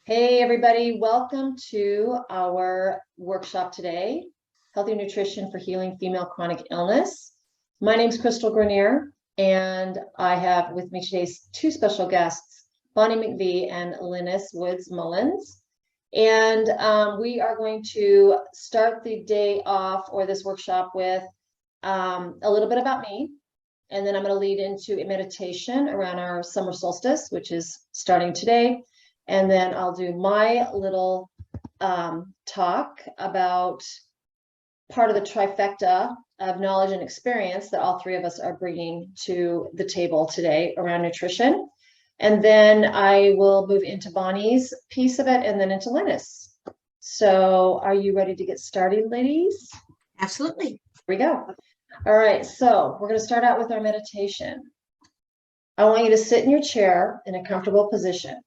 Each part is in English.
Hey, everybody. Welcome to our workshop today, Healthy Nutrition for Healing Female Chronic Illness. My name is Crystal Grenier, and I have with me today two special guests, Bonnie McVee and Lynnis Woods-Mullins. And we are going to start the day off or this workshop with a little bit about me. And then I'm going to lead into a meditation around our summer solstice, which is starting today. And then I'll do my little talk about part of the trifecta of knowledge and experience that all three of us are bringing to the table today around nutrition. And then I will move into Bonnie's piece of it and then into Lynnis. So are you ready to get started, ladies? Absolutely. Here we go. All right, so we're going to start out with our meditation. I want you to sit in your chair in a comfortable position.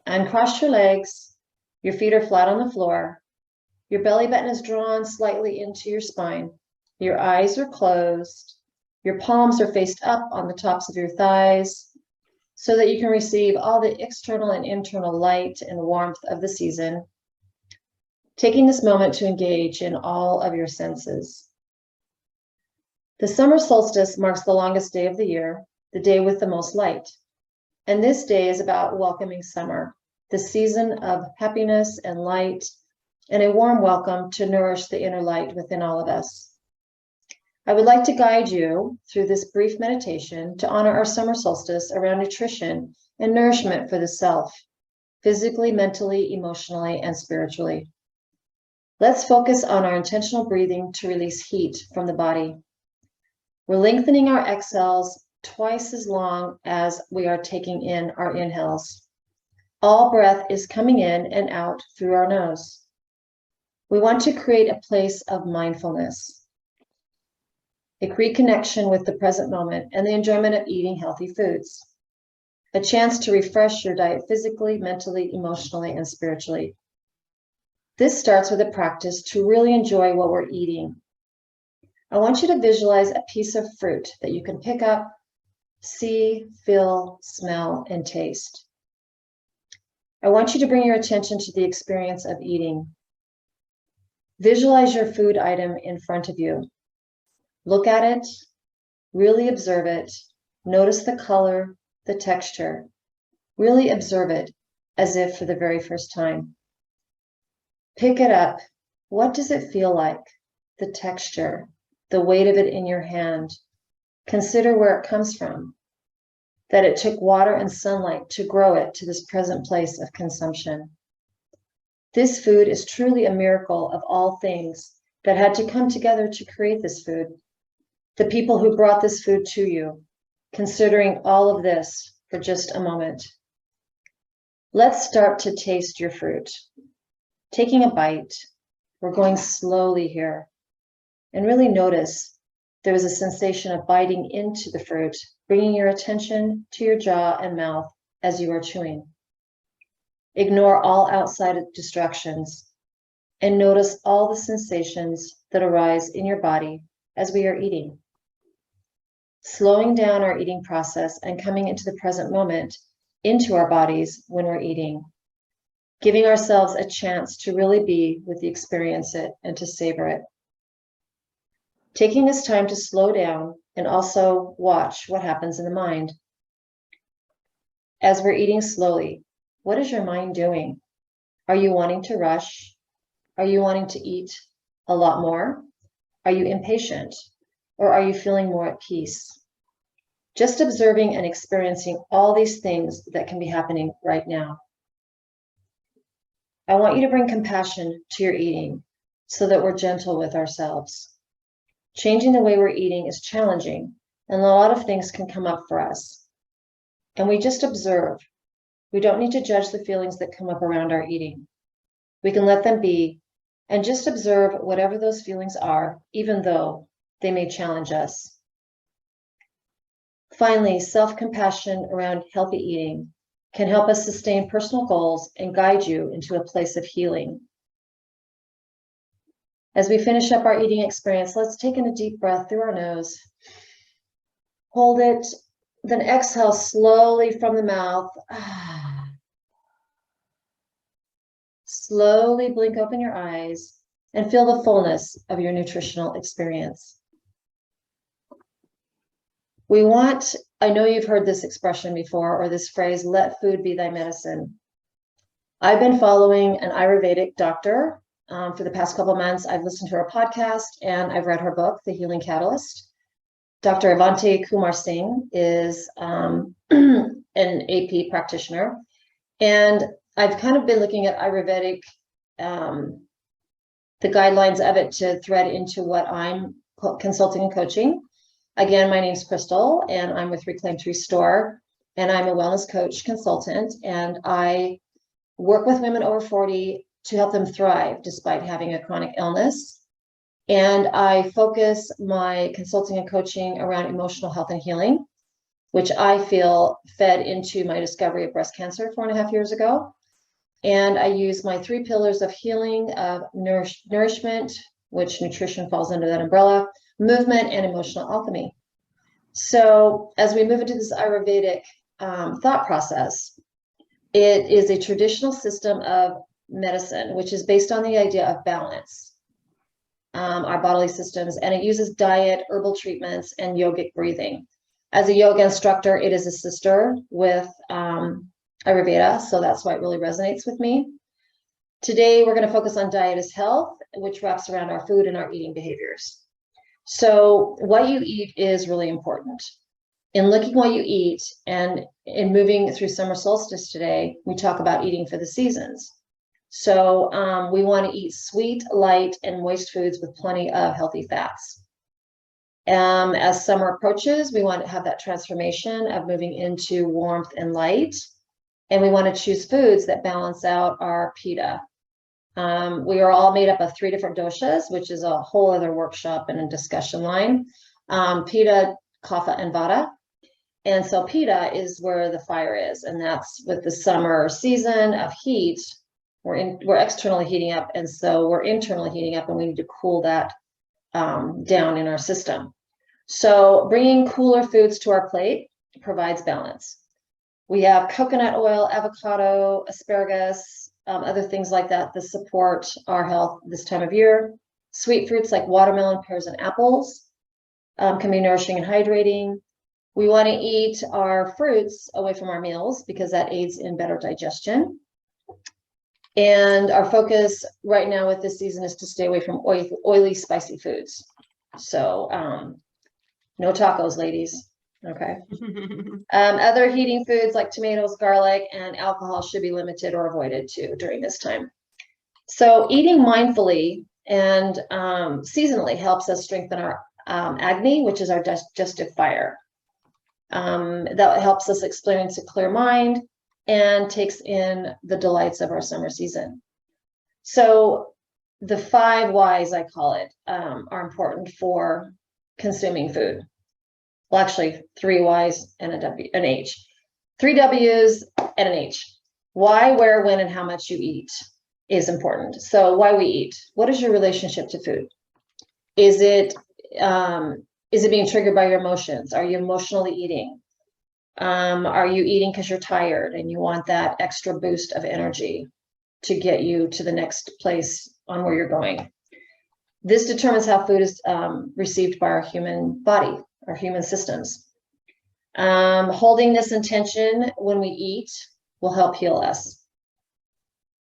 Uncross your legs, your feet are flat on the floor, your belly button is drawn slightly into your spine, your eyes are closed, your palms are faced up on the tops of your thighs so that you can receive all the external and internal light and warmth of the season, taking this moment to engage in all of your senses. The summer solstice marks the longest day of the year, the day with the most light. And this day is about welcoming summer, the season of happiness and light, and a warm welcome to nourish the inner light within all of us. I would like to guide you through this brief meditation to honor our summer solstice around nutrition and nourishment for the self, physically, mentally, emotionally, and spiritually. Let's focus on our intentional breathing to release heat from the body. We're lengthening our exhales twice as long as we are taking in our inhales. All breath is coming in and out through our nose. We want to create a place of mindfulness, a reconnection with the present moment and the enjoyment of eating healthy foods, a chance to refresh your diet physically, mentally, emotionally, and spiritually. This starts with a practice to really enjoy what we're eating. I want you to visualize a piece of fruit that you can pick up, see, feel, smell, and taste. I want you to bring your attention to the experience of eating. Visualize your food item in front of you. Look at it, really observe it, notice the color, the texture. Really observe it as if for the very first time. Pick it up. What does it feel like? The texture, the weight of it in your hand. Consider where it comes from, that it took water and sunlight to grow it to this present place of consumption. This food is truly a miracle of all things that had to come together to create this food. The people who brought this food to you, considering all of this for just a moment. Let's start to taste your fruit. Taking a bite, we're going slowly here, and really notice there is a sensation of biting into the fruit, bringing your attention to your jaw and mouth as you are chewing. Ignore all outside distractions and notice all the sensations that arise in your body as we are eating. Slowing down our eating process and coming into the present moment, into our bodies when we're eating. Giving ourselves a chance to really be with the experience it and to savor it. Taking this time to slow down and also watch what happens in the mind. As we're eating slowly, what is your mind doing? Are you wanting to rush? Are you wanting to eat a lot more? Are you impatient? Or are you feeling more at peace? Just observing and experiencing all these things that can be happening right now. I want you to bring compassion to your eating so that we're gentle with ourselves. Changing the way we're eating is challenging, and a lot of things can come up for us. And we just observe. We don't need to judge the feelings that come up around our eating. We can let them be and just observe whatever those feelings are, even though they may challenge us. Finally, self-compassion around healthy eating can help us sustain personal goals and guide you into a place of healing. As we finish up our eating experience, let's take in a deep breath through our nose. Hold it, then exhale slowly from the mouth. slowly blink open your eyes and feel the fullness of your nutritional experience. I know you've heard this expression before, or this phrase, let food be thy medicine. I've been following an Ayurvedic doctor for the past couple of months. I've listened to her podcast and I've read her book, The Healing Catalyst. Dr. Avanti Kumar Singh is an AP practitioner. And I've kind of been looking at Ayurvedic, the guidelines of it to thread into what I'm consulting and coaching. Again, my name's Crystal and I'm with Reclaim to Restore, and I'm a wellness coach consultant, and I work with women over 40 to help them thrive despite having a chronic illness. And I focus my consulting and coaching around emotional health and healing, which I feel fed into my discovery of breast cancer 4.5 years ago. And I use my 3 pillars of healing, of nourishment, which nutrition falls under that umbrella, movement, and emotional alchemy. So as we move into this Ayurvedic thought process, it is a traditional system of medicine, which is based on the idea of balance, our bodily systems, and it uses diet, herbal treatments, and yogic breathing. As a yoga instructor, it is a sister with Ayurveda, so that's why it really resonates with me. Today, we're going to focus on diet as health, which wraps around our food and our eating behaviors. So what you eat is really important. In looking what you eat and in moving through summer solstice today, we talk about eating for the seasons. So we want to eat sweet, light, and moist foods with plenty of healthy fats. As summer approaches, we want to have that transformation of moving into warmth and light. And we want to choose foods that balance out our pitta. We are all made up of 3 different doshas, which is a whole other workshop and a discussion line. Pitta, Kapha, and Vata. And so pitta is where the fire is. And that's with the summer season of heat. We're externally heating up. And so we're internally heating up, and we need to cool that down in our system. So bringing cooler foods to our plate provides balance. We have coconut oil, avocado, asparagus, other things like that support our health this time of year. Sweet fruits like watermelon, pears, and apples can be nourishing and hydrating. We want to eat our fruits away from our meals because that aids in better digestion. And our focus right now with this season is to stay away from oily, spicy foods. So no tacos, ladies. Okay. Other heating foods like tomatoes, garlic, and alcohol should be limited or avoided too during this time. So eating mindfully and seasonally helps us strengthen our Agni, which is our digestive fire. That helps us experience a clear mind and takes in the delights of our summer season. So the 5 whys, I call it, are important for consuming food. Well, actually 3 Y's and an H. 3 W's and an H. Why, where, when, and how much you eat is important. So why we eat. What is your relationship to food? Is it being triggered by your emotions? Are you emotionally eating? Are you eating because you're tired and you want that extra boost of energy to get you to the next place on where you're going? This determines how food is received by our human body, our human systems. Holding this intention when we eat will help heal us.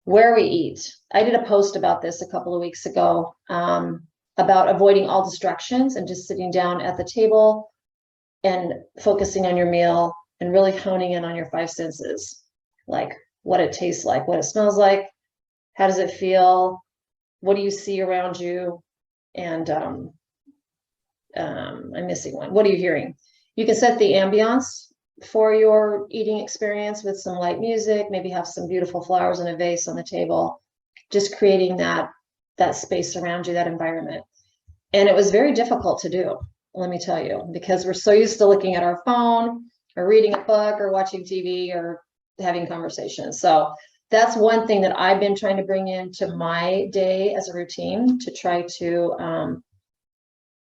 Where we eat. I did a post about this a couple of weeks ago about avoiding all distractions and just sitting down at the table and focusing on your meal and really honing in on your 5 senses, like what it tastes like, what it smells like, how does it feel, what do you see around you, and I'm missing one. What are you hearing? You can set the ambiance for your eating experience with some light music, maybe have some beautiful flowers in a vase on the table, just creating that space around you, that environment. And it was very difficult to do, let me tell you, because we're so used to looking at our phone or reading a book or watching TV or having conversations. So that's one thing that I've been trying to bring into my day as a routine to try to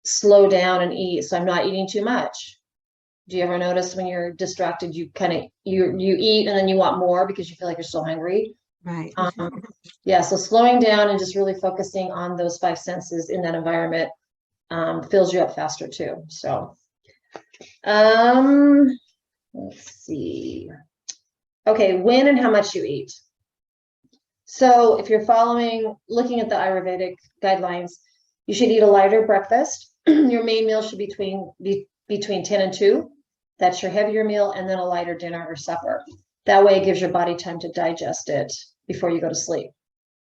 slow down and eat. So I'm not eating too much. Do you ever notice when you're distracted, you eat and then you want more because you feel like you're so hungry? Right. Yeah, so slowing down and just really focusing on those five senses in that environment fills you up faster too. So, let's see. Okay, when and how much you eat. So if you're looking at the Ayurvedic guidelines, you should eat a lighter breakfast. Your main meal should be between 10 and 2. That's your heavier meal, and then a lighter dinner or supper. That way it gives your body time to digest it before you go to sleep.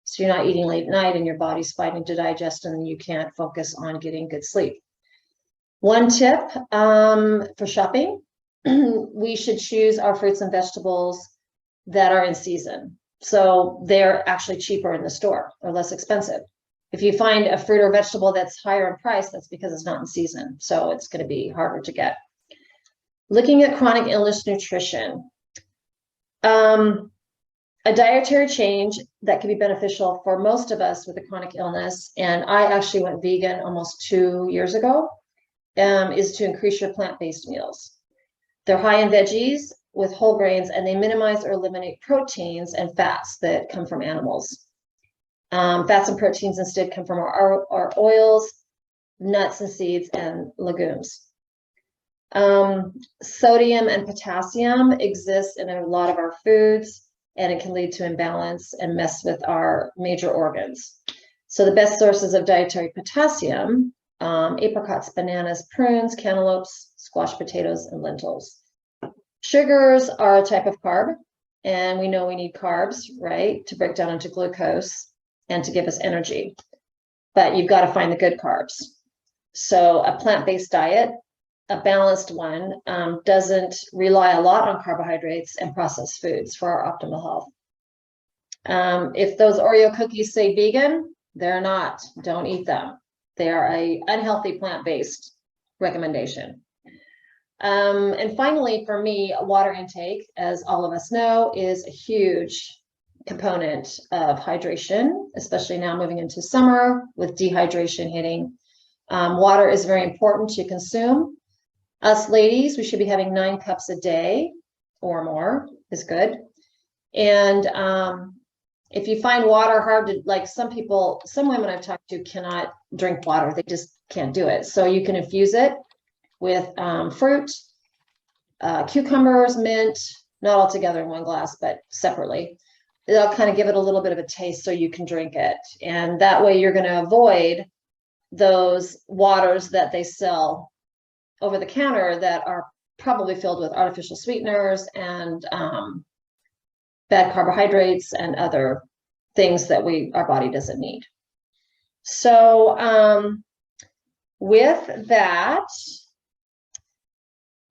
So you're not eating late at night and your body's fighting to digest and you can't focus on getting good sleep. One tip for shopping, we should choose our fruits and vegetables that are in season. So they're actually cheaper in the store or less expensive. If you find a fruit or vegetable that's higher in price, that's because it's not in season. So it's going to be harder to get. Looking at chronic illness nutrition, a dietary change that can be beneficial for most of us with a chronic illness, and I actually went vegan almost 2 years ago, is to increase your plant-based meals. They're high in veggies with whole grains, and they minimize or eliminate proteins and fats that come from animals. Fats and proteins instead come from our oils, nuts and seeds, and legumes. Sodium and potassium exist in a lot of our foods, and it can lead to imbalance and mess with our major organs. So the best sources of dietary potassium, apricots, bananas, prunes, cantaloupes, squash potatoes, and lentils. Sugars are a type of carb, and we know we need carbs, right, to break down into glucose and to give us energy. But you've got to find the good carbs. So a plant-based diet, a balanced one, doesn't rely a lot on carbohydrates and processed foods for our optimal health. If those Oreo cookies say vegan, they're not. Don't eat them. They are an unhealthy plant-based recommendation. And finally, for me, water intake, as all of us know, is a huge component of hydration, especially now moving into summer with dehydration hitting. Water is very important to consume. Us ladies, we should be having 9 cups a day or more is good. And if you find water hard to, like some women I've talked to cannot drink water. They just can't do it. So you can infuse it with fruit, cucumbers, mint, not all together in one glass, but separately. It'll kind of give it a little bit of a taste so you can drink it. And that way you're going to avoid those waters that they sell over the counter that are probably filled with artificial sweeteners and bad carbohydrates and other things that our body doesn't need. So with that,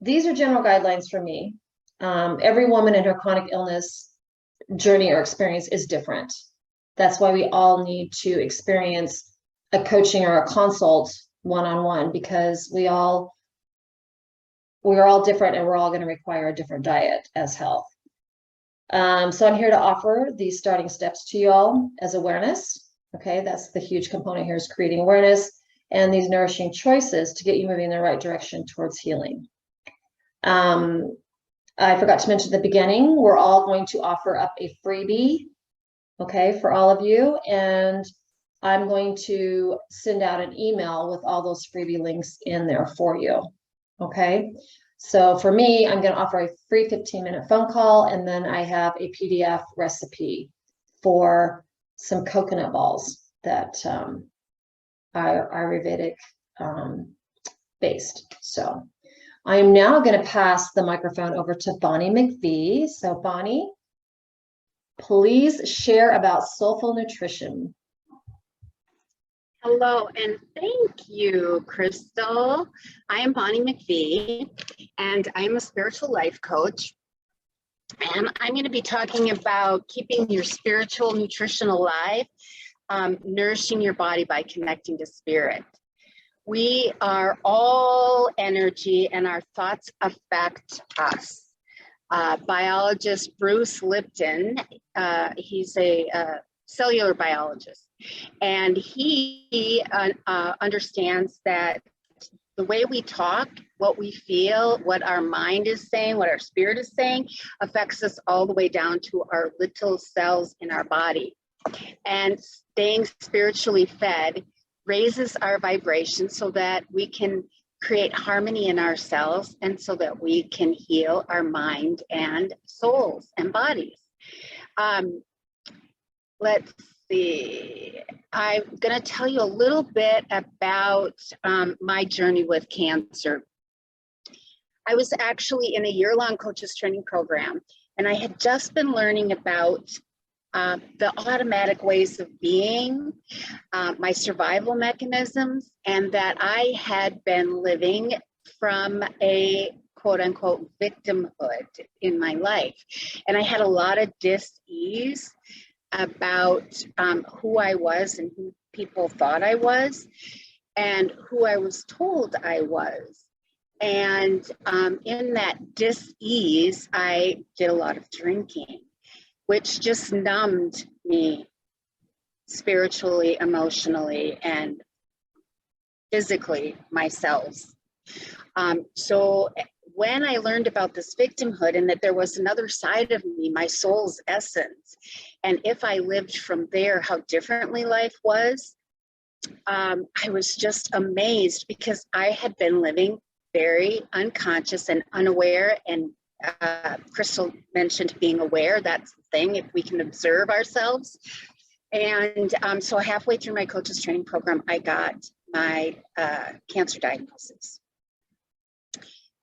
these are general guidelines for me. Every woman in her chronic illness journey or experience is different. That's why we all need to experience a coaching or a consult one-on-one, because we're all different and we're all going to require a different diet as health. So I'm here to offer these starting steps to you all as awareness. Okay, that's the huge component here, is creating awareness and these nourishing choices to get you moving in the right direction towards healing. I forgot to mention at the beginning, we're all going to offer up a freebie, okay, for all of you. And I'm going to send out an email with all those freebie links in there for you. Okay. So for me, I'm going to offer a free 15-minute phone call, and then I have a PDF recipe for some coconut balls that are Ayurvedic based. So I am now going to pass the microphone over to Bonnie McVee. So Bonnie, please share about Soulful Nutrition. Hello, and thank you, Crystal. I am Bonnie McVee, and I'm a spiritual life coach. And I'm going to be talking about keeping your spiritual nutrition alive, nourishing your body by connecting to spirit. We are all energy, and our thoughts affect us. Biologist Bruce Lipton, he's a cellular biologist, and he understands that the way we talk, what we feel, what our mind is saying, what our spirit is saying, affects us all the way down to our little cells in our body. And staying spiritually fed raises our vibration so that we can create harmony in ourselves and so that we can heal our mind and souls and bodies. Let's see. I'm going to tell you a little bit about my journey with cancer. I was actually in a year-long coaches training program, and I had just been learning about the automatic ways of being, my survival mechanisms, and that I had been living from a quote-unquote victimhood in my life. And I had a lot of dis-ease about who I was and who people thought I was and who I was told I was. And in that dis-ease, I did a lot of drinking, which just numbed me spiritually, emotionally, and physically, my cells. So when I learned about this victimhood and that there was another side of me, my soul's essence, and if I lived from there, how differently life was, I was just amazed because I had been living very unconscious and unaware. And Crystal mentioned being aware. That's the thing, if we can observe ourselves. And so halfway through my coaches training program, I got my cancer diagnosis.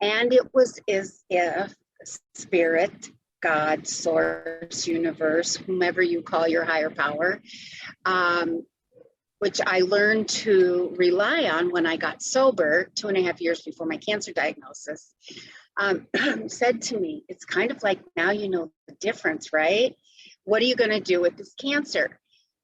And it was as if spirit, God, source, universe, whomever you call your higher power, which I learned to rely on when I got sober 2.5 years before my cancer diagnosis, said to me, it's kind of like, now you know the difference, right? What are you going to do with this cancer?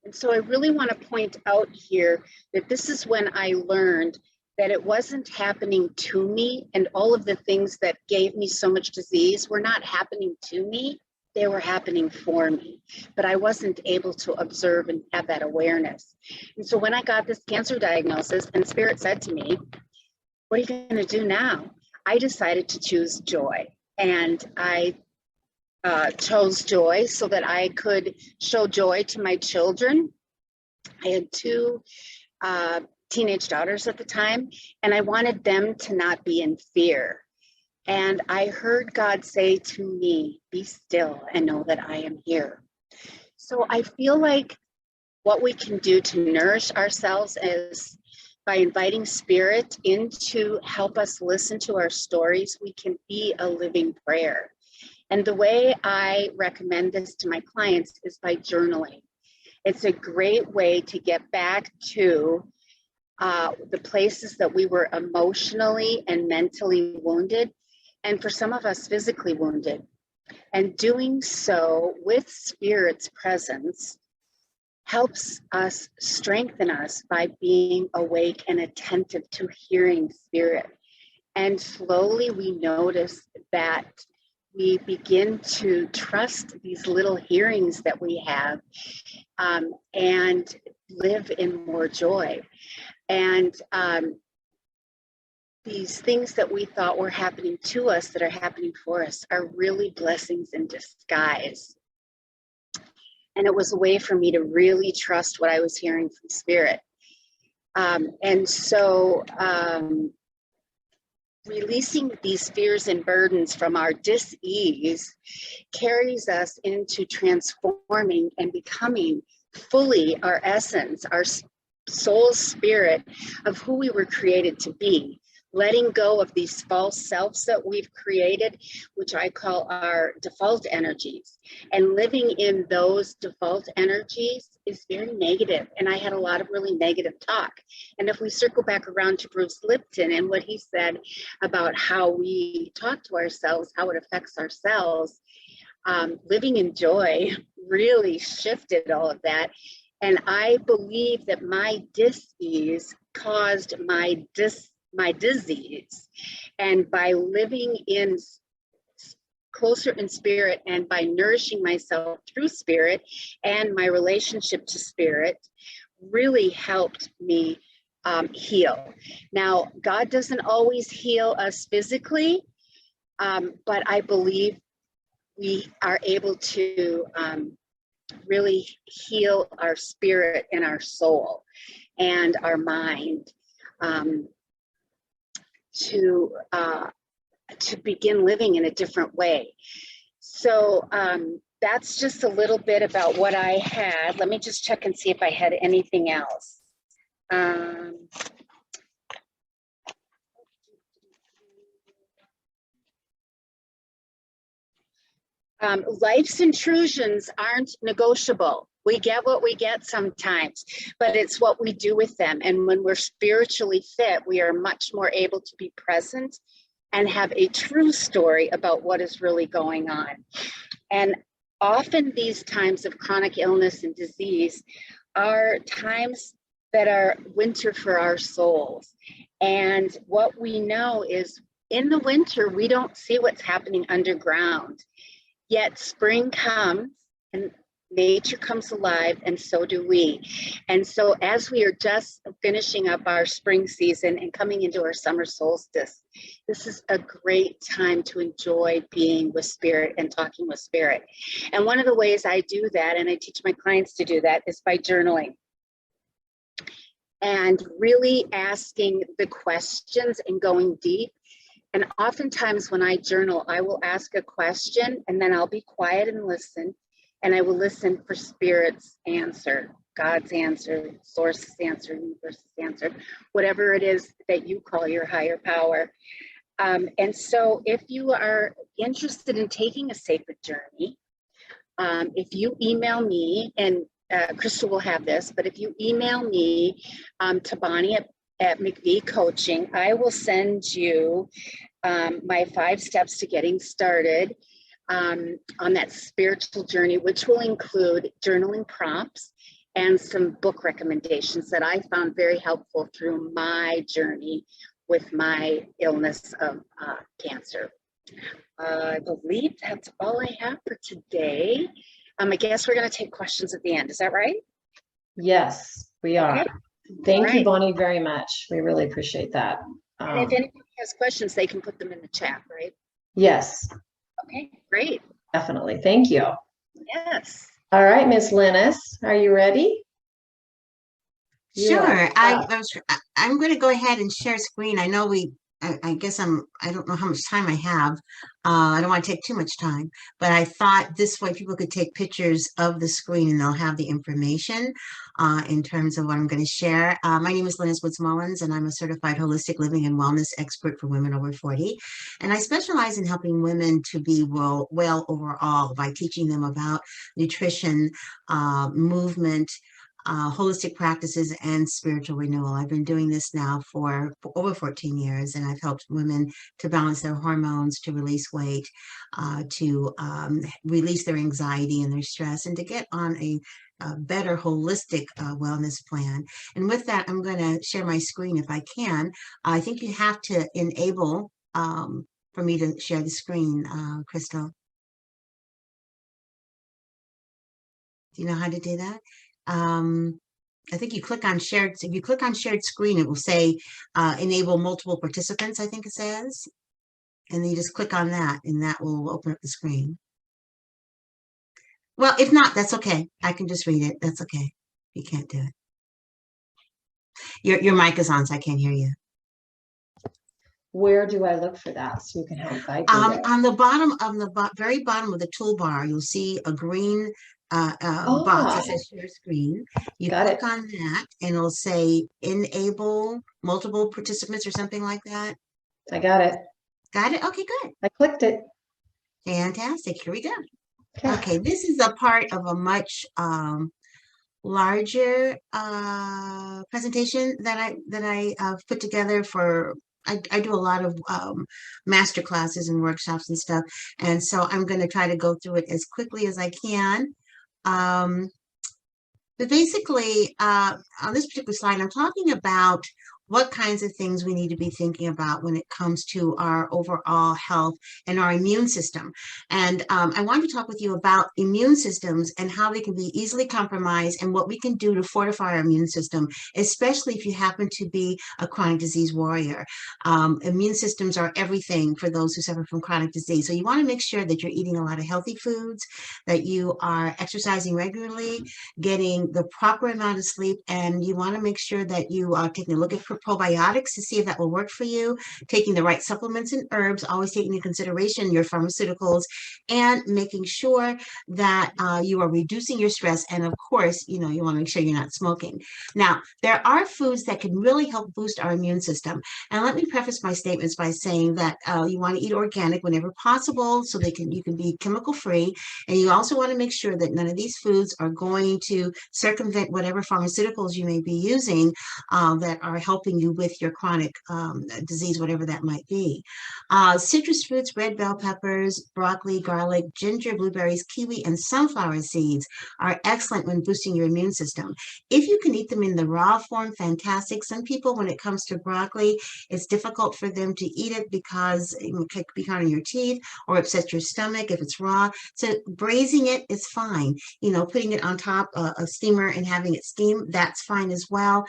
And so I really want to point out here that this is when I learned that it wasn't happening to me, and all of the things that gave me so much disease were not happening to me, they were happening for me. But I wasn't able to observe and have that awareness. And so when I got this cancer diagnosis and Spirit said to me, what are you going to do now? I decided to choose joy. And I chose joy so that I could show joy to my children. I had 2 teenage daughters at the time, and I wanted them to not be in fear. And I heard God say to me, be still and know that I am here. So I feel like what we can do to nourish ourselves is by inviting spirit in to help us listen to our stories. We can be a living prayer. And the way I recommend this to my clients is by journaling. It's a great way to get back to the places that we were emotionally and mentally wounded, and for some of us physically wounded. And doing so with Spirit's presence helps us strengthen us by being awake and attentive to hearing Spirit. And slowly we notice that we begin to trust these little hearings that we have and live in more joy. And these things that we thought were happening to us that are happening for us are really blessings in disguise. And it was a way for me to really trust what I was hearing from Spirit. And so releasing these fears and burdens from our dis-ease carries us into transforming and becoming fully our essence, our soul spirit of who we were created to be, letting go of these false selves that we've created, which I call our default energies. And living in those default energies is very negative. And I had a lot of really negative talk. And if we circle back around to Bruce Lipton and what he said about how we talk to ourselves, how it affects ourselves, living in joy really shifted all of that. And I believe that my dis-ease caused my disease. And by living in closer in Spirit and by nourishing myself through Spirit and my relationship to Spirit really helped me heal. Now, God doesn't always heal us physically, but I believe we are able to really heal our spirit and our soul and our mind to begin living in a different way. So that's just a little bit about what I had. Let me just check and see if I had anything else. Life's intrusions aren't negotiable. We get what we get sometimes, but it's what we do with them. And when we're spiritually fit, we are much more able to be present and have a true story about what is really going on. And often these times of chronic illness and disease are times that are winter for our souls. And what we know is in the winter, we don't see what's happening underground. Yet spring comes and nature comes alive, and so do we. And so as we are just finishing up our spring season and coming into our summer solstice, this is a great time to enjoy being with spirit and talking with spirit. And one of the ways I do that, and I teach my clients to do that, is by journaling. And really asking the questions and going deep. And oftentimes when I journal, I will ask a question and then I'll be quiet and listen. And I will listen for Spirit's answer, God's answer, Source's answer, Universe's answer, whatever it is that you call your higher power. And so if you are interested in taking a sacred journey, if you email me, and Crystal will have this, but if you email me to Bonnie at McVee Coaching, I will send you my 5 steps to getting started on that spiritual journey, which will include journaling prompts and some book recommendations that I found very helpful through my journey with my illness of cancer. I believe that's all I have for today. I guess we're going to take questions at the end. Is that right? Yes, we are. Okay. Thank you, Bonnie, very much. We really appreciate that. And if anybody has questions, they can put them in the chat, right? Yes. Okay, great. Definitely. Thank you. Yes. All right, Miss Lynnis, are you ready? Sure. I'm going to go ahead and share screen. I know I guess I don't know how much time I have. I don't want to take too much time, but I thought this way people could take pictures of the screen and they'll have the information in terms of what I'm going to share. My name is Lynnis Woods-Mullins, and I'm a certified holistic living and wellness expert for women over 40. And I specialize in helping women to be well overall by teaching them about nutrition, movement, holistic practices, and spiritual renewal. I've been doing this now for over 14 years, and I've helped women to balance their hormones, to release weight, to release their anxiety and their stress, and to get on a better holistic wellness plan. And with that, I'm going to share my screen if I can. I think you have to enable for me to share the screen, Crystal. Do you know how to do that? I think you click on shared. If you click on shared screen, it will say enable multiple participants, I think it says. And then you just click on that and that will open up the screen. Well, if not, that's okay. I can just read it. That's okay. You can't do it. Your mic is on, so I can't hear you. Where do I look for that so you can help guide me there? On the bottom of the very bottom of the toolbar, you'll see a green box that says share screen. You click on that and it'll say enable multiple participants or something like that. I got it. Got it? Okay, good. I clicked it. Fantastic. Here we go. Okay, this is a part of a much larger presentation that I put together for. I do a lot of master classes and workshops and stuff, and so I'm going to try to go through it as quickly as I can. But basically, on this particular slide, I'm talking about what kinds of things we need to be thinking about when it comes to our overall health and our immune system. And I wanted to talk with you about immune systems and how they can be easily compromised and what we can do to fortify our immune system, especially if you happen to be a chronic disease warrior. Immune systems are everything for those who suffer from chronic disease. So you want to make sure that you're eating a lot of healthy foods, that you are exercising regularly, getting the proper amount of sleep, and you want to make sure that you are taking a look at probiotics to see if that will work for you, taking the right supplements and herbs, always taking into consideration your pharmaceuticals, and making sure that you are reducing your stress. And of course, you want to make sure you're not smoking. Now, there are foods that can really help boost our immune system. And let me preface my statements by saying that you want to eat organic whenever possible so you can be chemical free. And you also want to make sure that none of these foods are going to circumvent whatever pharmaceuticals you may be using that are helping you with your chronic disease, whatever that might be. Citrus fruits, red bell peppers, broccoli, garlic, ginger, blueberries, kiwi, and sunflower seeds are excellent when boosting your immune system. If you can eat them in the raw form, fantastic. Some people, when it comes to broccoli, it's difficult for them to eat it because it could be hard on your teeth or upset your stomach if it's raw. So braising it is fine. Putting it on top a steamer and having it steam, that's fine as well.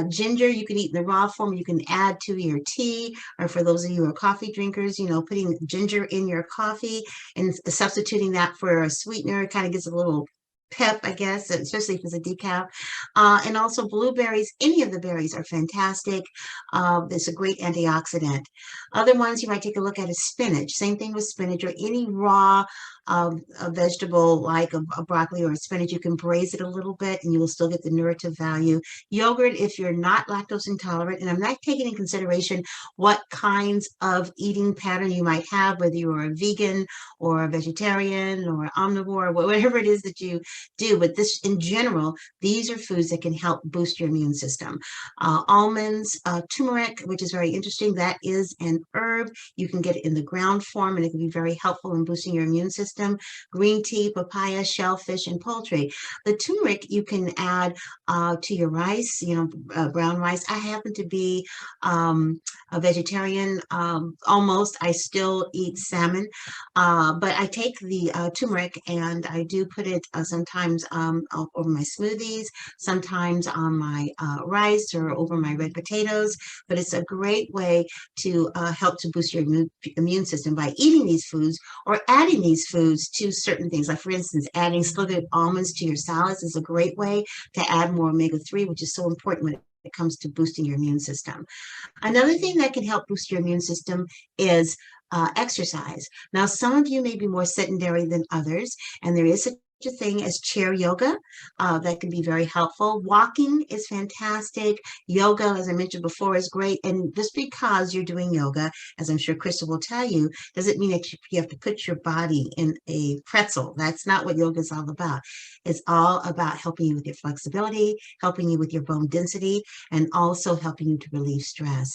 Ginger, you can eat in the raw form. You can add to your tea, or for those of you who are coffee drinkers, putting ginger in your coffee and substituting that for a sweetener kind of gives a little pep, I guess, especially if it's a decaf. And also blueberries, any of the berries are fantastic. It's a great antioxidant. Other ones you might take a look at is spinach. Same thing with spinach or any raw a vegetable like a broccoli or a spinach. You can braise it a little bit and you will still get the nutritive value. Yogurt, if you're not lactose intolerant, and I'm not taking in consideration what kinds of eating pattern you might have, whether you are a vegan or a vegetarian or omnivore, whatever it is that you do, but this in general, these are foods that can help boost your immune system. Almonds, turmeric, which is very interesting, that is an herb. You can get it in the ground form and it can be very helpful in boosting your immune system. Green tea, papaya, shellfish, and poultry. The turmeric you can add to your rice, brown rice. I happen to be a vegetarian, almost. I still eat salmon, but I take the turmeric and I do put it sometimes over my smoothies, sometimes on my rice or over my red potatoes. But it's a great way to help to boost your immune system by eating these foods or adding these foods to certain things. Like, for instance, adding slitted almonds to your salads is a great way to add more omega-3, which is so important when it comes to boosting your immune system. Another thing that can help boost your immune system is exercise. Now, some of you may be more sedentary than others, and there is such a thing as chair yoga that can be very helpful. Walking is fantastic. Yoga, as I mentioned before, is great. And just because you're doing yoga, as I'm sure Crystal will tell you, doesn't mean that you have to put your body in a pretzel. That's not what yoga is all about. It's all about helping you with your flexibility, helping you with your bone density, and also helping you to relieve stress.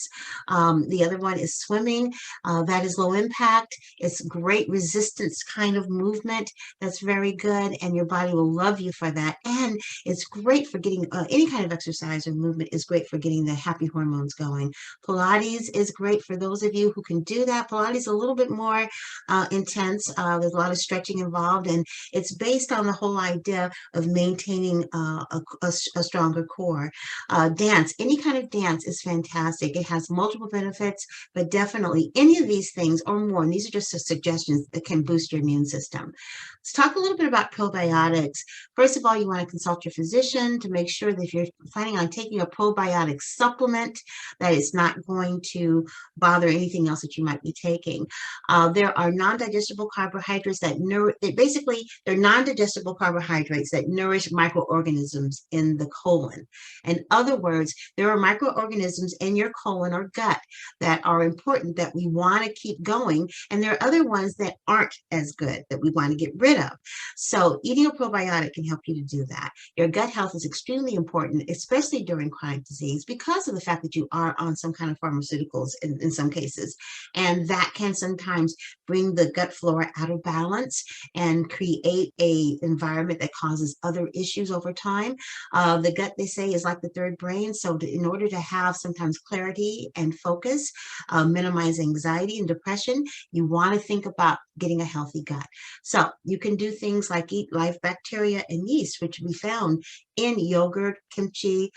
The other one is swimming. That is low impact. It's great resistance kind of movement. That's very good. And your body will love you for that. And it's great for getting any kind of exercise or movement is great for getting the happy hormones going. Pilates is great for those of you who can do that. Pilates is a little bit more intense. There's a lot of stretching involved, and it's based on the whole idea of maintaining a stronger core. Dance, any kind of dance is fantastic. It has multiple benefits, but definitely any of these things or more, and these are just suggestions that can boost your immune system. Let's talk a little bit about probiotics. First of all, you want to consult your physician to make sure that if you're planning on taking a probiotic supplement, that it's not going to bother anything else that you might be taking. There are non-digestible carbohydrates that they're non-digestible carbohydrates that nourish microorganisms in the colon. In other words, there are microorganisms in your colon or gut that are important that we want to keep going, and there are other ones that aren't as good that we want to get rid of. So eating a probiotic can help you to do that. Your gut health is extremely important, especially during chronic disease, because of the fact that you are on some kind of pharmaceuticals in some cases. And that can sometimes bring the gut flora out of balance and create an environment that causes other issues over time. The gut, they say, is like the third brain. So in order to have sometimes clarity and focus, minimize anxiety and depression, you want to think about getting a healthy gut. So you can do things like eat live bacteria and yeast, which we found in yogurt, kimchi,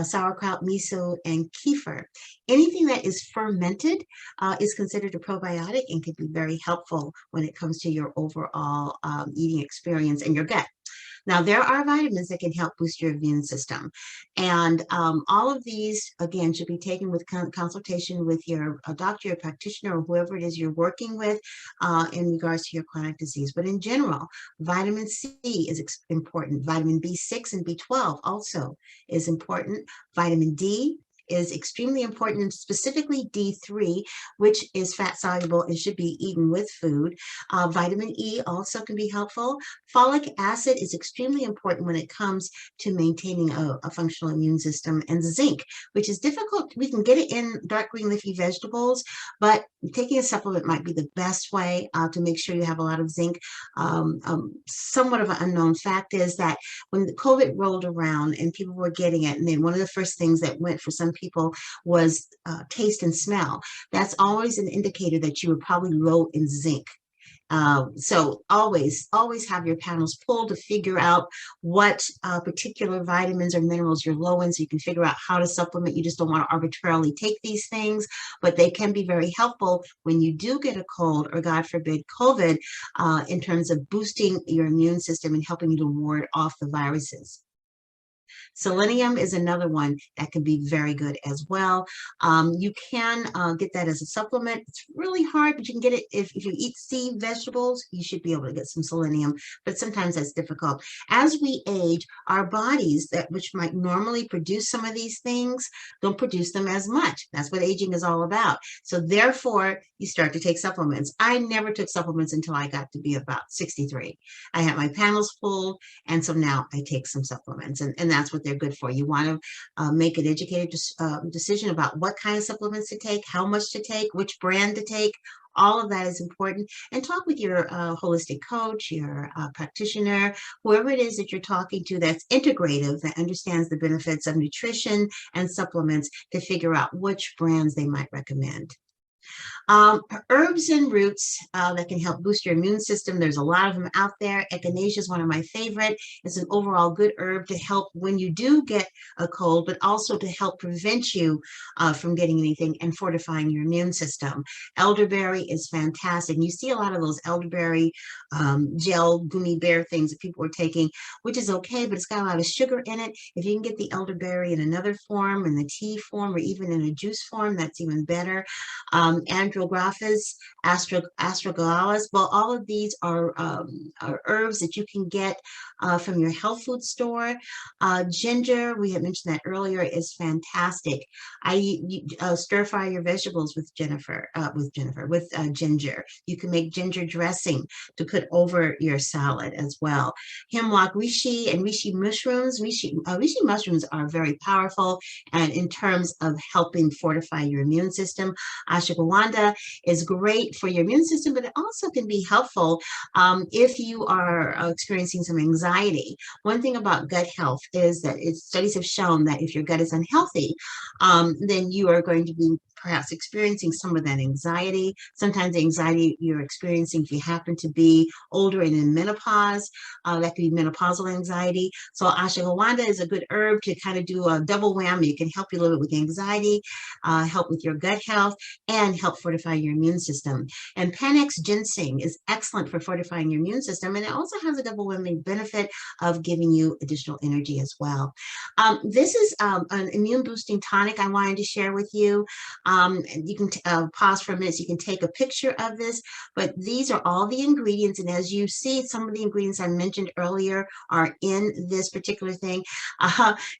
sauerkraut, miso, and kefir. Anything that is fermented is considered a probiotic and can be very helpful when it comes to your overall eating experience and your gut. Now, there are vitamins that can help boost your immune system. And all of these, again, should be taken with consultation with your doctor, your practitioner, or whoever it is you're working with in regards to your chronic disease. But in general, vitamin C is important. Vitamin B6 and B12 also is important. Vitamin D is extremely important, and specifically D3, which is fat soluble and should be eaten with food. Vitamin E also can be helpful. Folic acid is extremely important when it comes to maintaining a functional immune system. And zinc, which is difficult. We can get it in dark green leafy vegetables, but taking a supplement might be the best way to make sure you have a lot of zinc. Somewhat of an unknown fact is that when the COVID rolled around and people were getting it, and then one of the first things that went for some people was taste and smell. That's always an indicator that you were probably low in zinc. So always have your panels pulled to figure out what particular vitamins or minerals you're low in, so you can figure out how to supplement. You just don't want to arbitrarily take these things, but they can be very helpful when you do get a cold or, God forbid, COVID, in terms of boosting your immune system and helping you to ward off the viruses. Selenium is another one that can be very good as well. You can get that as a supplement. It's really hard, but you can get it if you eat sea vegetables. You should be able to get some selenium, but sometimes that's difficult. As we age, our bodies, which might normally produce some of these things, don't produce them as much. That's what aging is all about. So therefore, you start to take supplements. I never took supplements until I got to be about 63. I had my panels pulled, and so now I take some supplements, and that's what they're good for. You want to make an educated decision about what kind of supplements to take, how much to take, which brand to take. All of that is important. And talk with your holistic coach, your practitioner, whoever it is that you're talking to that's integrative, that understands the benefits of nutrition and supplements, to figure out which brands they might recommend. Herbs and roots that can help boost your immune system. There's a lot of them out there. Echinacea is one of my favorite. It's an overall good herb to help when you do get a cold, but also to help prevent you from getting anything and fortifying your immune system. Elderberry is fantastic. You see a lot of those elderberry gel gummy bear things that people are taking, which is okay, but it's got a lot of sugar in it. If you can get the elderberry in another form, in the tea form, or even in a juice form, that's even better. Andrographis, astragalus. Well, all of these are herbs that you can get from your health food store. Ginger, we had mentioned that earlier, is fantastic. You stir fry your vegetables with ginger. You can make ginger dressing to put over your salad as well. Hemlock reishi and reishi mushrooms. Reishi mushrooms are very powerful, and in terms of helping fortify your immune system. Ashwagandha is great for your immune system, but it also can be helpful if you are experiencing some anxiety. One thing about gut health is that studies have shown that if your gut is unhealthy, then you are going to be perhaps experiencing some of that anxiety. Sometimes the anxiety you're experiencing, if you happen to be older and in menopause, that could be menopausal anxiety. So ashwagandha is a good herb to kind of do a double whammy. It can help you a little bit with anxiety, help with your gut health, and help fortify your immune system. And Panax ginseng is excellent for fortifying your immune system, and it also has a double whammy benefit of giving you additional energy as well. This is an immune boosting tonic I wanted to share with you. You can pause for a minute so you can take a picture of this, but these are all the ingredients, and as you see, some of the ingredients I mentioned earlier are in this particular thing.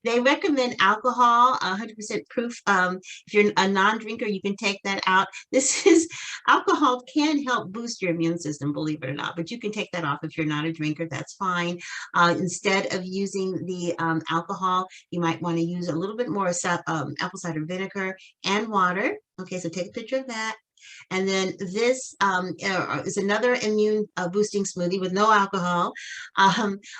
They recommend alcohol, 100% proof. If you're a non-drinker, you can take that out. Alcohol can help boost your immune system, believe it or not, but you can take that off if you're not a drinker. That's fine. Instead of using the alcohol, you might want to use a little bit more apple cider vinegar and water. Okay, so take a picture of that. And then this is another immune boosting smoothie with no alcohol.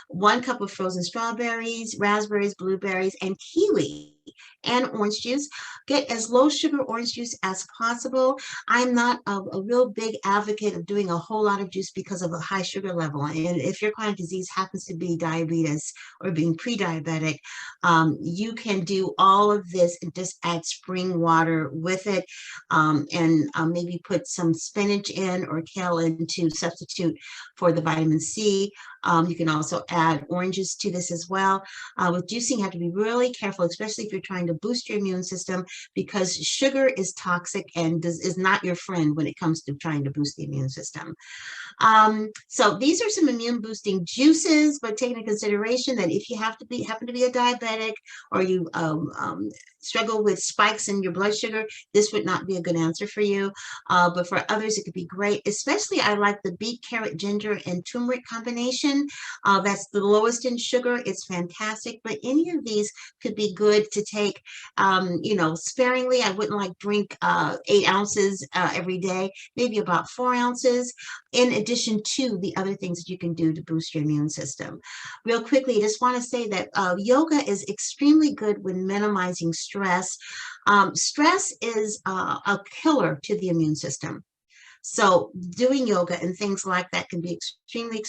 1 cup of frozen strawberries, raspberries, blueberries, and kiwi, and orange juice. Get as low sugar orange juice as possible. I'm not a real big advocate of doing a whole lot of juice because of a high sugar level. And if your chronic disease happens to be diabetes or being pre-diabetic, you can do all of this and just add spring water with it, and maybe put some spinach in or kale in to substitute for the vitamin C. You can also add oranges to this as well. With juicing, you have to be really careful, especially if you're trying to boost your immune system, because sugar is toxic and is not your friend when it comes to trying to boost the immune system. So these are some immune boosting juices, but take into consideration that if you happen to be a diabetic, or you struggle with spikes in your blood sugar, this would not be a good answer for you. But for others, it could be great. Especially, I like the beet, carrot, ginger, and turmeric combination. That's the lowest in sugar. It's fantastic. But any of these could be good to take, sparingly. I wouldn't like drink 8 ounces every day, maybe about 4 ounces, in addition to the other things that you can do to boost your immune system. Real quickly, I just want to say that yoga is extremely good when minimizing stress. Stress is a killer to the immune system. So doing yoga and things like that can be extremely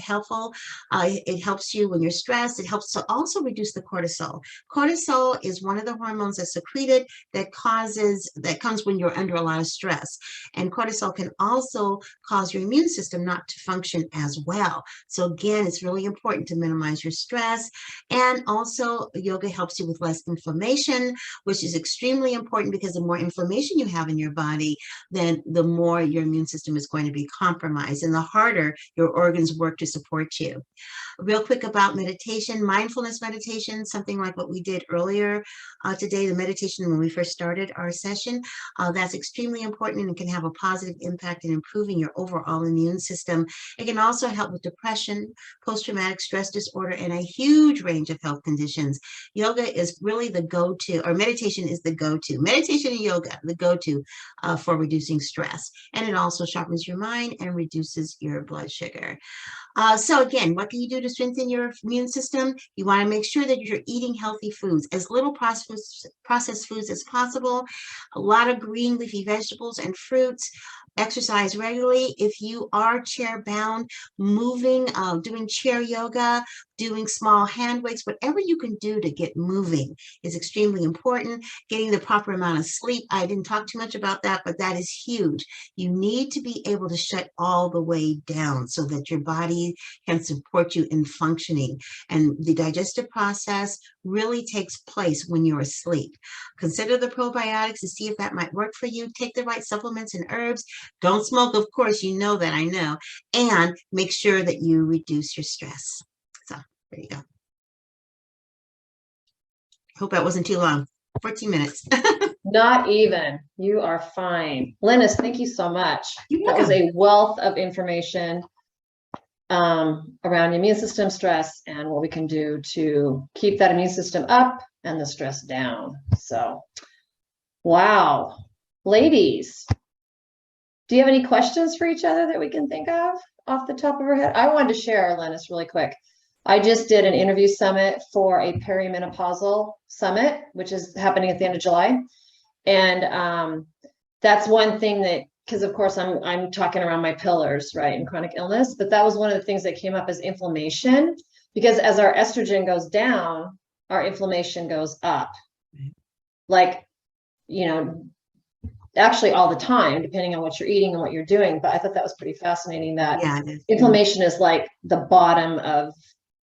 helpful. It helps you when you're stressed. It helps to also reduce the cortisol. Cortisol is one of the hormones that's secreted that comes when you're under a lot of stress. And cortisol can also cause your immune system not to function as well. So again, it's really important to minimize your stress. And also yoga helps you with less inflammation, which is extremely important, because the more inflammation you have in your body, then the more your immune system is going to be compromised, and the harder your organs work to support you. Real quick about meditation, mindfulness meditation, something like what we did earlier today, the meditation when we first started our session. That's extremely important, and it can have a positive impact in improving your overall immune system. It can also help with depression, post-traumatic stress disorder, and a huge range of health conditions. Yoga is really the go-to, or meditation is the go-to. Meditation and yoga, the go-to for reducing stress. And it also sharpens your mind and reduces your blood sugar. So again, what can you do to strengthen your immune system? You want to make sure that you're eating healthy foods, as little processed foods as possible, a lot of green leafy vegetables and fruits. Exercise regularly. If you are chair bound, moving, doing chair yoga, doing small hand weights, whatever you can do to get moving is extremely important. Getting the proper amount of sleep. I didn't talk too much about that, but that is huge. You need to be able to shut all the way down so that your body can support you in functioning. And the digestive process really takes place when you're asleep. Consider the probiotics to see if that might work for you. Take the right supplements and herbs. Don't smoke, of course, you know that, I know. And make sure that you reduce your stress. So there you go. Hope that wasn't too long. 14 minutes. Not even. You are fine. Lynnis, thank you so much. You're That was welcome. a wealth of information around immune system stress and what we can do to keep that immune system up and the stress down. So, wow. Ladies, do you have any questions for each other that we can think of off the top of our head? I wanted to share, Lynnis, really quick. I just did an interview summit for a perimenopausal summit, which is happening at the end of July. And that's one thing that, because of course I'm talking around my pillars, right, in chronic illness, but that was one of the things that came up as inflammation, because as our estrogen goes down, our inflammation goes up. Like, actually all the time, depending on what you're eating and what you're doing. But I thought that was pretty fascinating, that inflammation is like the bottom of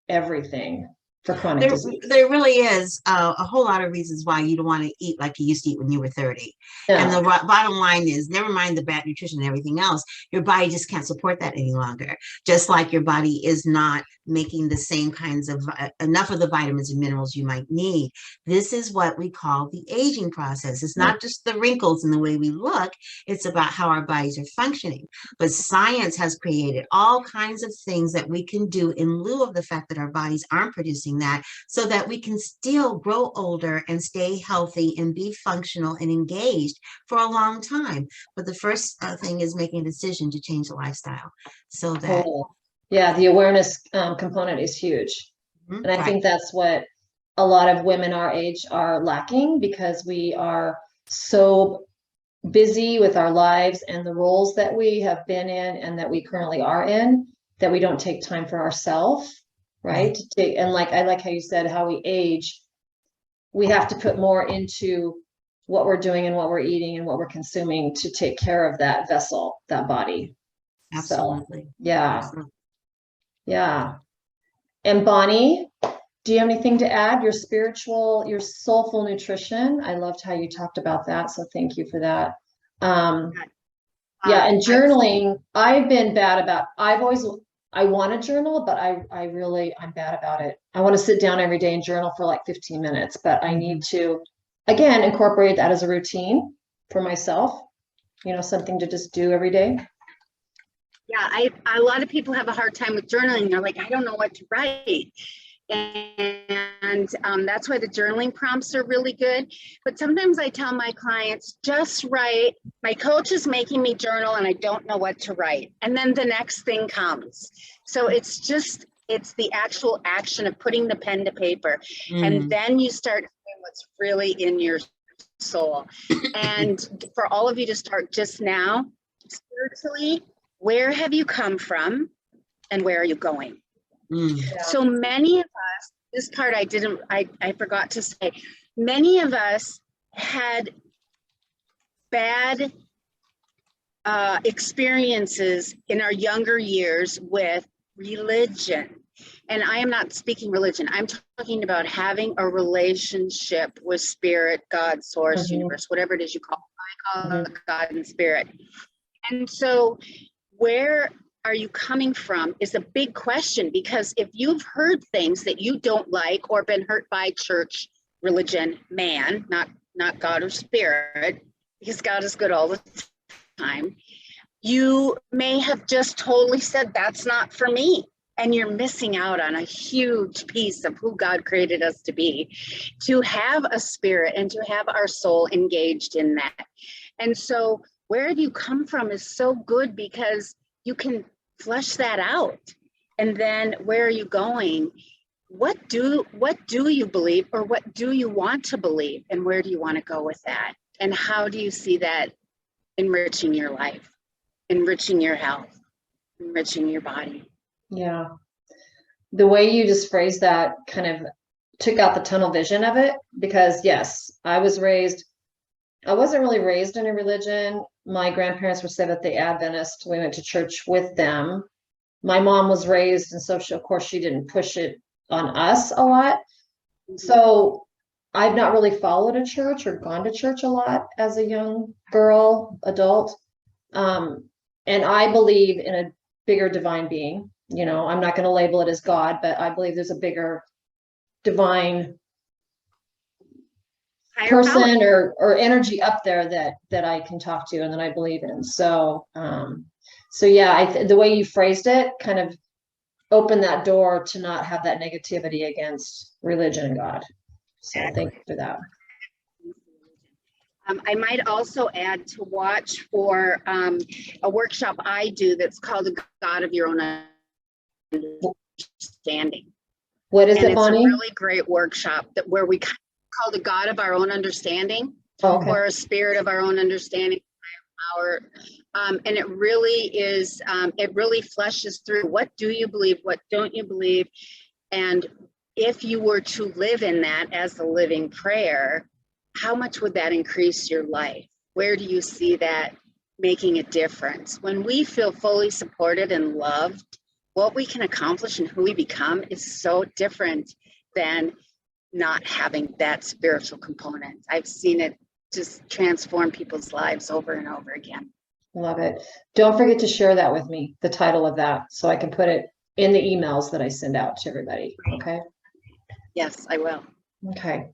everything for chronic disease. There really is a whole lot of reasons why you don't want to eat like you used to eat when you were 30. Yeah. And the bottom line is, never mind the bad nutrition and everything else, your body just can't support that any longer. Just like your body is not making the same kinds of enough of the vitamins and minerals you might need. This is what we call the aging process. It's not just the wrinkles and the way we look, it's about how our bodies are functioning. But science has created all kinds of things that we can do in lieu of the fact that our bodies aren't producing experiencing that so that we can still grow older and stay healthy and be functional and engaged for a long time. But the first thing is making a decision to change the lifestyle so that. Cool. Yeah, the awareness component is huge. And I Right. think that's what a lot of women our age are lacking, because we are so busy with our lives and the roles that we have been in and that we currently are in, that we don't take time for ourselves, right? And like, I like how you said, how we age, we have to put more into what we're doing and what we're eating and what we're consuming to take care of that vessel, that body. Absolutely. So, yeah. Absolutely. Yeah. And Bonnie, do you have anything to add? Your soulful nutrition. I loved how you talked about that. So thank you for that. Yeah. And journaling, I've been bad about, I want to journal, but I'm bad about it. I want to sit down every day and journal for like 15 minutes, but I need to, again, incorporate that as a routine for myself, something to just do every day. Yeah, a lot of people have a hard time with journaling. They're like, I don't know what to write. And that's why the journaling prompts are really good. But sometimes I tell my clients, just write. My coach is making me journal and I don't know what to write. And then the next thing comes. So it's the actual action of putting the pen to paper. And then you start doing what's really in your soul. And for all of you to start just now, spiritually, where have you come from and where are you going? Yeah. So many of us, this part I forgot to say, many of us had bad experiences in our younger years with religion. And I am not speaking religion. I'm talking about having a relationship with spirit, God, source, universe, whatever it is you call it. I call it God and spirit. And so where are you coming from is a big question, because if you've heard things that you don't like or been hurt by church, religion, man, not God or spirit, because God is good all the time, you may have just totally said, that's not for me. And you're missing out on a huge piece of who God created us to be, to have a spirit and to have our soul engaged in that. And so where have you come from is so good, because you can flesh that out. And then where are you going? What do you believe, or what do you want to believe? And where do you want to go with that? And how do you see that enriching your life, enriching your health, enriching your body? Yeah. The way you just phrased that kind of took out the tunnel vision of it, because yes, I wasn't really raised in a religion. My grandparents were Seventh-day Adventist. We went to church with them. My mom was raised, and so of course she didn't push it on us a lot. So I've not really followed a church or gone to church a lot as a young girl, adult. And I believe in a bigger divine being. I'm not going to label it as God, but I believe there's a bigger divine person or energy up there that I can talk to and that I believe in. So yeah, the way you phrased it kind of opened that door to not have that negativity against religion and God. So thank you for that. I might also add to watch for a workshop I do that's called The God of Your Own Understanding. What is it, Bonnie? It's a really great workshop where we call the God of our own understanding, or a spirit of our own understanding, power. And it really is, it really fleshes through, what do you believe, what don't you believe? And if you were to live in that as a living prayer, how much would that increase your life? Where do you see that making a difference? When we feel fully supported and loved, what we can accomplish and who we become is so different than not having that spiritual component. I've seen it just transform people's lives over and over again. Love it. Don't forget to share that with me, the title of that, so I can put it in the emails that I send out to everybody. Okay. Yes, I will. Okay.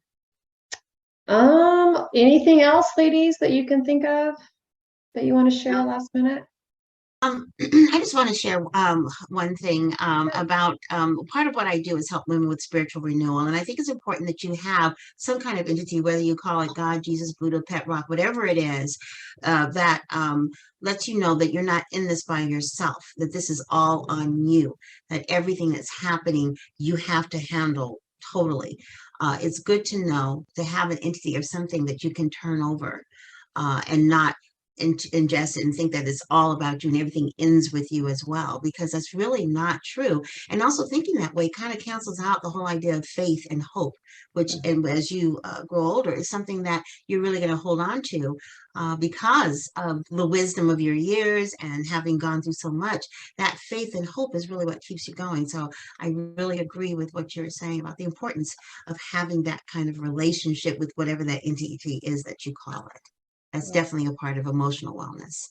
Anything else, ladies, that you can think of that you want to share last minute? I just want to share one thing about part of what I do is help women with spiritual renewal. And I think it's important that you have some kind of entity, whether you call it God, Jesus, Buddha, pet rock, whatever it is, that lets you know that you're not in this by yourself, that this is all on you, that everything that's happening, you have to handle totally. It's good to know to have an entity or something that you can turn over and not ingest it and think that it's all about you and everything ends with you as well, because that's really not true. And also thinking that way kind of cancels out the whole idea of faith and hope, which, and as you grow older, is something that you're really going to hold on to because of the wisdom of your years and having gone through so much. That faith and hope is really what keeps you going. So I really agree with what you're saying about the importance of having that kind of relationship with whatever that entity is that you call it. That's definitely a part of emotional wellness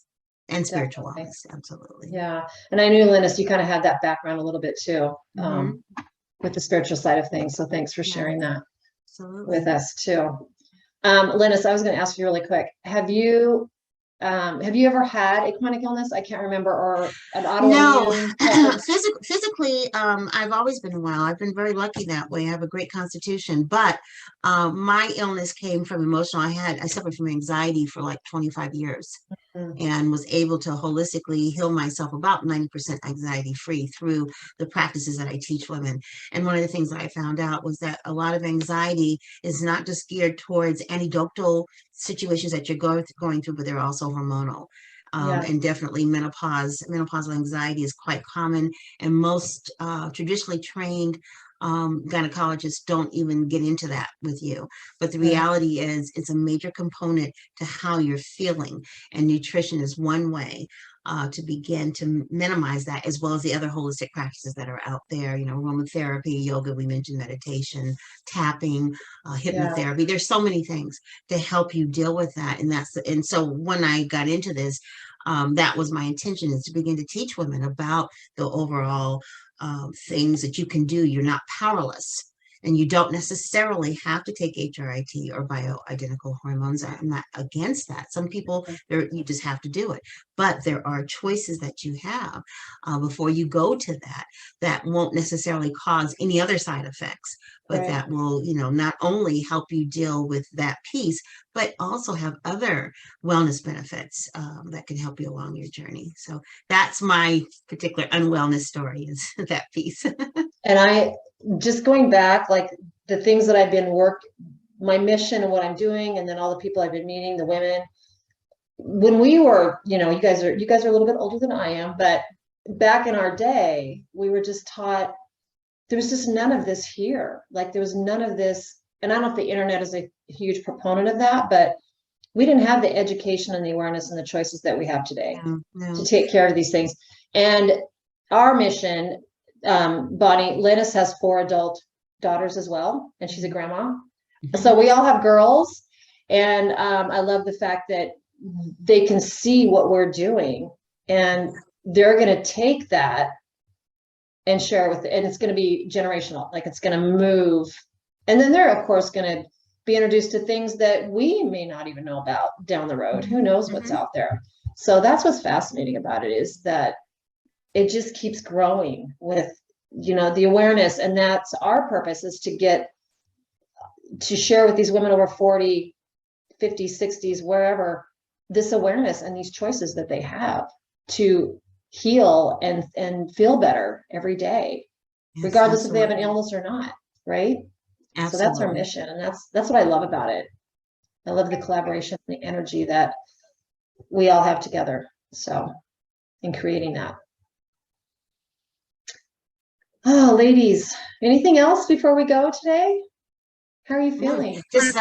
and spiritual wellness. Absolutely. Yeah. And I knew, Lynnis, you kind of had that background a little bit too, with the spiritual side of things. So thanks for sharing that with us too. Lynnis, I was going to ask you really quick. Have you ever had a chronic illness? I can't remember, or an autoimmune? No, physically, I've always been well. I've been very lucky that way. I have a great constitution, but my illness came from emotional. I suffered from anxiety for like 25 years and was able to holistically heal myself about 90% anxiety free through the practices that I teach women. And one of the things that I found out was that a lot of anxiety is not just geared towards anecdotal situations that you're going through, but they're also hormonal. And definitely menopausal anxiety is quite common, and most traditionally trained gynecologists don't even get into that with you. But the reality is it's a major component to how you're feeling, and nutrition is one way to begin to minimize that, as well as the other holistic practices that are out there, you know, aromatherapy, yoga, we mentioned meditation, tapping, hypnotherapy. There's so many things to help you deal with that. And so when I got into this, that was my intention, is to begin to teach women about the overall things that you can do. You're not powerless. And you don't necessarily have to take HRIT or bioidentical hormones. I'm not against that. Some people, you just have to do it. But there are choices that you have before you go to that won't necessarily cause any other side effects, but that will, you know, not only help you deal with that piece, but also have other wellness benefits that can help you along your journey. So that's my particular unwellness story, is that piece. And just going back, like the things that I've been my mission and what I'm doing, and then all the people I've been meeting, the women, when we were, you know, you guys are a little bit older than I am, but back in our day, we were just taught, there was just none of this here. Like there was none of this. And I don't know if the internet is a huge proponent of that, but we didn't have the education and the awareness and the choices that we have today to take care of these things. And our mission, Bonnie, Lynnis has 4 adult daughters as well, and she's a grandma. So we all have girls, and I love the fact that they can see what we're doing, and they're going to take that and share it with, and it's going to be generational. Like it's going to move, and then they're of course going to be introduced to things that we may not even know about down the road. Who knows what's out there? So that's what's fascinating about it, is that it just keeps growing with, you know, the awareness. And that's our purpose, is to share with these women over 40, 50, 60s, wherever, this awareness and these choices that they have to heal and feel better every day, regardless if they have an illness or not. Right. So that's our mission. And that's what I love about it. I love the collaboration, the energy that we all have together. So in creating that. Oh, ladies, anything else before we go today? How are you feeling? Just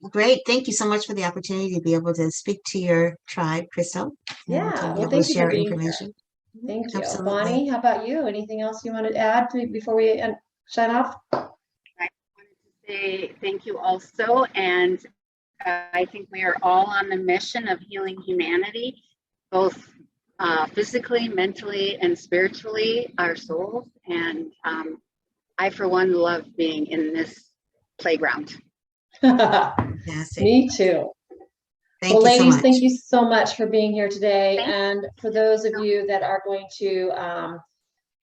great. Thank you so much for the opportunity to be able to speak to your tribe, Crystal. Yeah, well, thank you for being information. Here. Thank you. Absolutely. Bonnie, how about you? Anything else you want to add before we sign off? I wanted to say thank you also. And I think we are all on the mission of healing humanity, both physically, mentally, and spiritually, our souls. And I, for one, love being in this playground. Me too. Thank Well, you so ladies, much. thank you so much for being here today. Thank And for those of you that are going to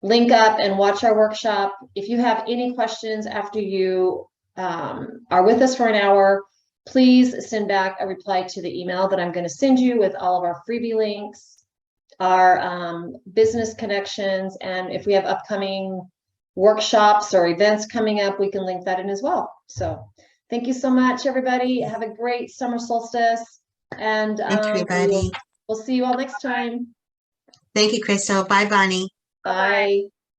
link up and watch our workshop, if you have any questions after you are with us for an hour, please send back a reply to the email that I'm going to send you with all of our freebie links, our business connections, and if we have upcoming workshops or events coming up, we can link that in as well. So thank you so much, everybody. Have a great summer solstice, and Thank you, everybody. we'll see you all next time. Thank you, Crystal. Bye, Bonnie. Bye.